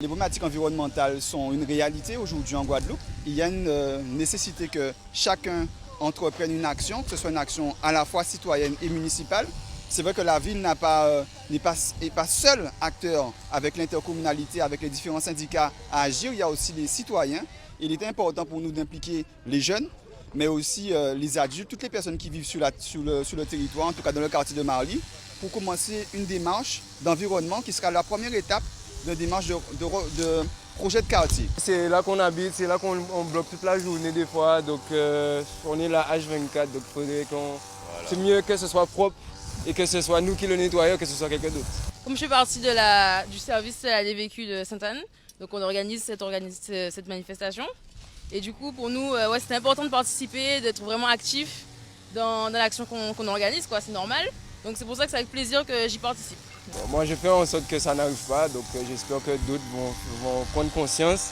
Les problématiques environnementales sont une réalité aujourd'hui en Guadeloupe. Il y a une nécessité que chacun entreprenne une action, que ce soit une action à la fois citoyenne et municipale. C'est vrai que la ville n'est pas seul acteur avec l'intercommunalité, avec les différents syndicats à agir. Il y a aussi les citoyens. Il est important pour nous d'impliquer les jeunes, mais aussi les adultes, toutes les personnes qui vivent sur le territoire, en tout cas dans le quartier de Marly, pour commencer une démarche d'environnement qui sera la première étape de démarche de projet de quartier. C'est là qu'on habite, c'est là qu'on bloque toute la journée des fois, donc on est là H24, donc faudrait qu'on... Voilà. C'est mieux que ce soit propre et que ce soit nous qui le nettoyons que ce soit quelqu'un d'autre. Comme je fais partie du service à des véhicules de Sainte-Anne, donc on organise cette manifestation. Et du coup pour nous, c'est important de participer, d'être vraiment actif dans l'action qu'on organise, c'est normal. Donc c'est pour ça que c'est avec plaisir que j'y participe. Bon, moi je fais en sorte que ça n'arrive pas, donc j'espère que d'autres vont prendre conscience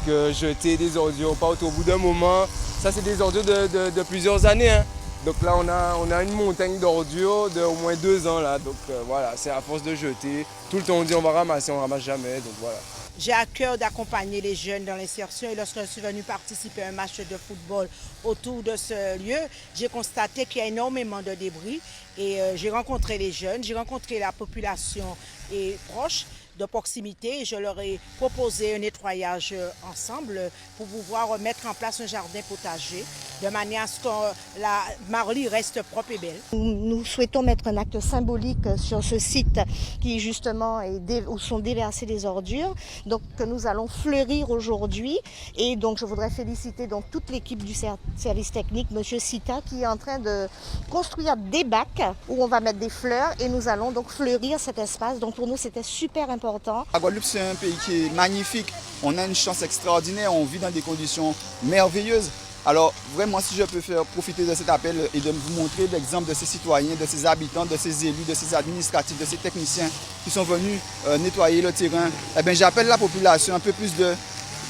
que jeter des ordures partout au bout d'un moment, ça c'est des ordures de plusieurs années. Hein. Donc là on a une montagne d'ordures d'au moins 2 ans là, donc voilà, c'est à force de jeter. Tout le temps on dit on va ramasser, on ne ramasse jamais, donc voilà. J'ai à cœur d'accompagner les jeunes dans l'insertion et lorsque je suis venue participer à un match de football autour de ce lieu, j'ai constaté qu'il y a énormément de débris et j'ai rencontré les jeunes, j'ai rencontré la population et proche de proximité et je leur ai proposé un nettoyage ensemble pour pouvoir mettre en place un jardin potager de manière à ce que la Marly reste propre et belle. Nous souhaitons mettre un acte symbolique sur ce site qui justement où sont déversées les ordures, donc que nous allons fleurir aujourd'hui et donc je voudrais féliciter donc toute l'équipe du service technique, Monsieur Sita, qui est en train de construire des bacs où on va mettre des fleurs et nous allons donc fleurir cet espace. Donc pour nous c'était super important. La Guadeloupe c'est un pays qui est magnifique, on a une chance extraordinaire, on vit dans des conditions merveilleuses. Alors vraiment si je peux faire profiter de cet appel et de vous montrer l'exemple de ces citoyens, de ces habitants, de ces élus, de ces administratifs, de ces techniciens qui sont venus nettoyer le terrain, j'appelle la population un peu plus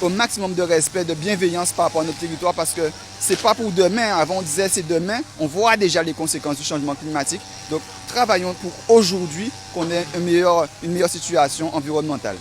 au maximum de respect, de bienveillance par rapport à notre territoire parce que c'est pas pour demain, avant on disait c'est demain, on voit déjà les conséquences du changement climatique. Donc travaillons pour aujourd'hui qu'on ait une meilleure situation environnementale.